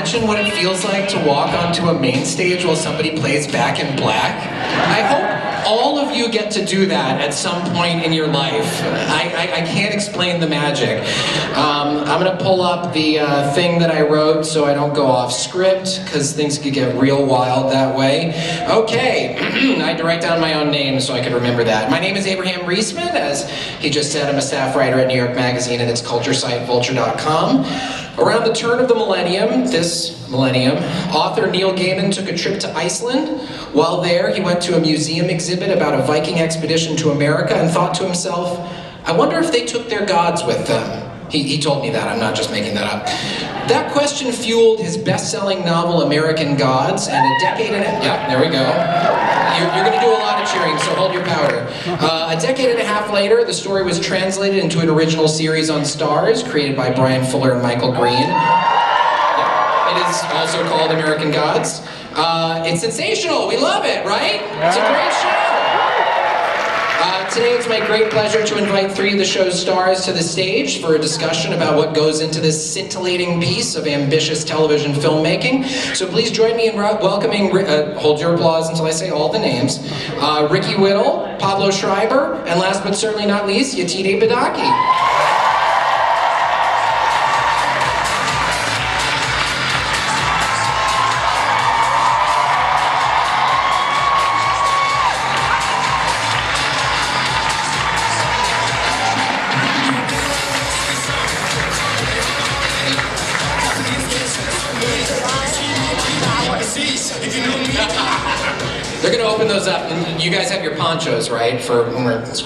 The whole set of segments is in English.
imagine what it feels like to walk onto a main stage while somebody plays Back in Black? I hope all of you get to do that at some point in your life. I can't explain the magic. I'm gonna pull up the thing that I wrote so I don't go off script, because things could get real wild that way. Okay, I had to write down my own name so I could remember that. My name is Abraham Reisman. As he just said, I'm a staff writer at New York Magazine and its culture site, vulture.com. Around the turn of the millennium, author Neil Gaiman took a trip to Iceland. While there, he went to a museum exhibit about a Viking expedition to America and thought to himself, I wonder if they took their gods with them. He told me that, I'm not just making that up. That question fueled his best-selling novel, American Gods, and a decade and a... Yeah, there we go. You're gonna do a lot of cheering, so hold your powder. A decade and a half later, the story was translated into an original series on Starz, created by Brian Fuller and Michael Green. Yeah, it is also called American Gods. It's sensational, we love it, right? It's a great show. Today it's my great pleasure to invite three of the show's stars to the stage for a discussion about what goes into this scintillating piece of ambitious television filmmaking. So please join me in welcoming, hold your applause until I say all the names, Ricky Whittle, Pablo Schreiber, and last but certainly not least, Yetide Badaki. They're gonna open those up, and you guys have your ponchos, right? For when we're What's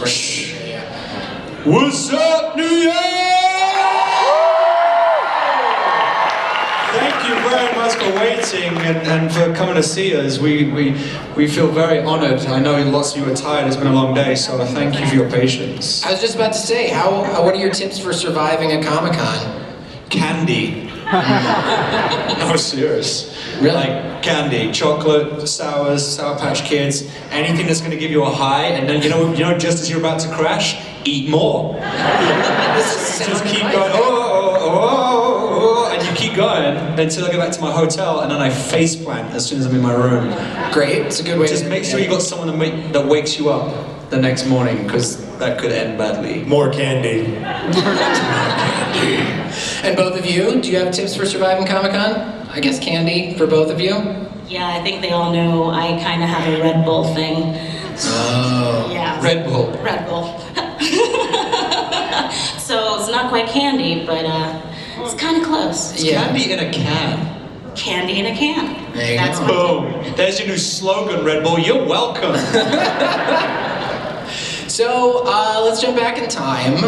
up, New York? Thank you very much for waiting and for coming to see us. We feel very honored. I know lots of you are tired. It's been a long day, so thank you for your patience. I was just about to say, what are your tips for surviving a Comic-Con? Candy. No, serious. Really? Like candy, chocolate, sours, Sour Patch Kids, anything that's going to give you a high, and then you know, just as you're about to crash, eat more. Just keep going. And you keep going until I go back to my hotel, and then I faceplant as soon as I'm in my room. Great, it's a good way. Just make sure you got someone that wakes you up the next morning, because that could end badly. More candy. And both of you, do you have tips for surviving Comic-Con? I guess candy for both of you? Yeah, I think they all know I kind of have a Red Bull thing. Oh, yeah. Red Bull. Red Bull. So it's not quite candy, but it's kind of close. It's candy in a can. Candy in a can. There you That's go. Boom. There's your new slogan, Red Bull. You're welcome. So let's jump back in time.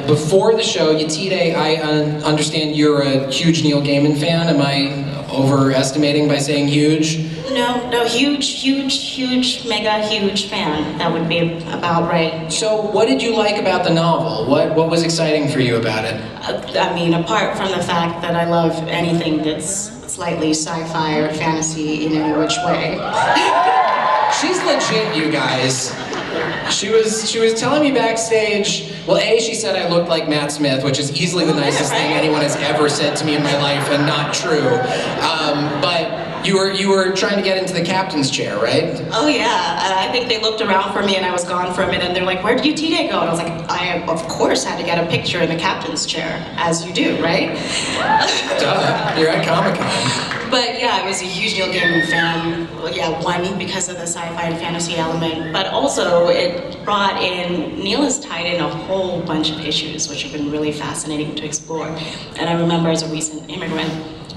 Before the show, Yetide, I understand you're a huge Neil Gaiman fan. Am I overestimating by saying huge? No, huge, mega huge fan. That would be about right. So what did you like about the novel? What was exciting for you about it? I mean, apart from the fact that I love anything that's slightly sci-fi or fantasy in any which way. She's legit, you guys. She was telling me backstage, well, A, she said I looked like Matt Smith, which is easily the nicest thing anyone has ever said to me in my life, and not true. But you were trying to get into the captain's chair, right? Oh yeah, I think they looked around for me and I was gone for a minute and they're like, where did Yetide go? And I was like, I of course had to get a picture in the captain's chair, as you do, right? Duh, you're at Comic-Con. But yeah, I was a huge Neil Gaiman fan. Well, yeah, one, because of the sci-fi and fantasy element, but also it brought in, Neil has tied in a whole bunch of issues which have been really fascinating to explore. And I remember as a recent immigrant,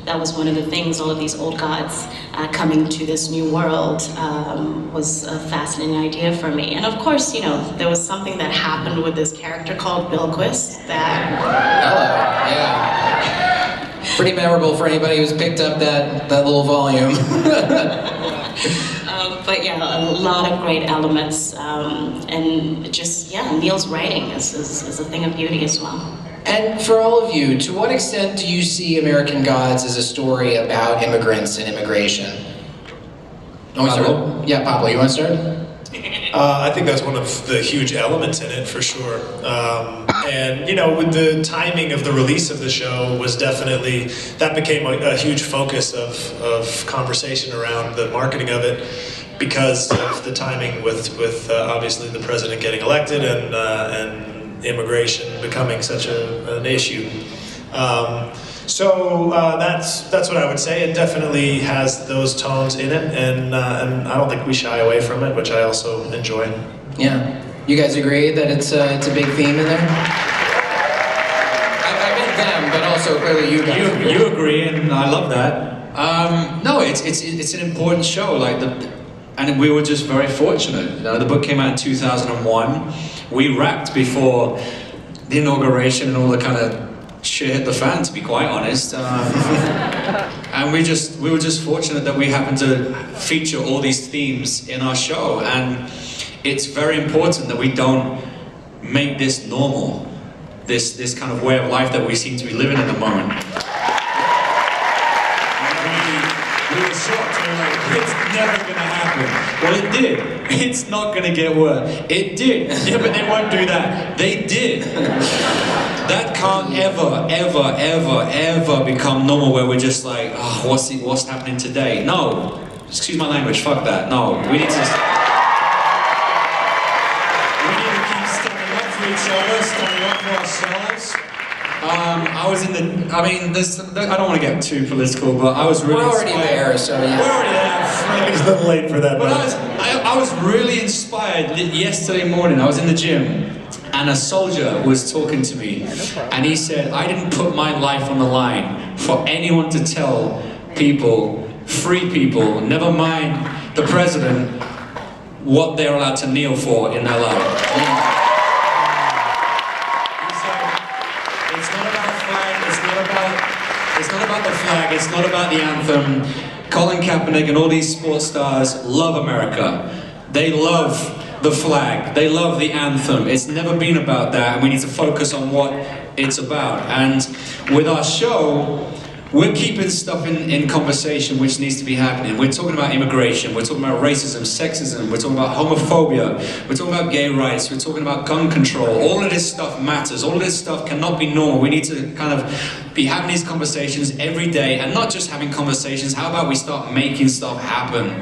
that was one of the things, all of these old gods coming to this new world was a fascinating idea for me. And of course, you know, there was something that happened with this character called Bilquist that... Hello, yeah. Pretty memorable for anybody who's picked up that little volume. But yeah, a lot of great elements. And just, yeah, Neil's writing is a thing of beauty as well. And for all of you, to what extent do you see American Gods as a story about immigrants and immigration? Pablo? Yeah, Pablo, you want to start? I think that's one of the huge elements in it, for sure. And, you know, with the timing of the release of the show was definitely, that became a huge focus of conversation around the marketing of it, because of the timing with obviously the president getting elected and immigration becoming such an issue. So that's what I would say. It definitely has those tones in it, and I don't think we shy away from it, which I also enjoy. Yeah. You guys agree that it's a big theme in there? I meant them, but also clearly you guys. You agree, and I love that. No, it's an important show. And we were just very fortunate. The book came out in 2001. We wrapped before the inauguration and all the kind of shit hit the fan, to be quite honest. And we were just fortunate that we happened to feature all these themes in our show, and it's very important that we don't make this normal, this kind of way of life that we seem to be living in the moment. We were shocked. We were like, it's never gonna happen. Well, it did. It's not gonna get worse. It did. Yeah, but they won't do that. They did. That can't ever become normal, where we're just like, oh, what's happening today? No. Excuse my language. Fuck that. No. We need to keep standing up for each other, standing up for ourselves. I don't want to get too political, but I was really We're already inspired. there, so yeah. We're already there. It's a little late for that. But I was really inspired yesterday morning. I was in the gym, and a soldier was talking to me, and he said, I didn't put my life on the line for anyone to tell people, free people, never mind the president, what they're allowed to kneel for in their life. It's not about the flag, it's not about the anthem. Colin Kaepernick and all these sports stars love America. They love the flag, they love the anthem. It's never been about that, and we need to focus on what it's about. And with our show, we're keeping stuff in conversation which needs to be happening. We're talking about immigration, we're talking about racism, sexism, we're talking about homophobia, we're talking about gay rights, we're talking about gun control. All of this stuff matters, all of this stuff cannot be normal. We need to kind of be having these conversations every day, and not just having conversations. How about we start making stuff happen?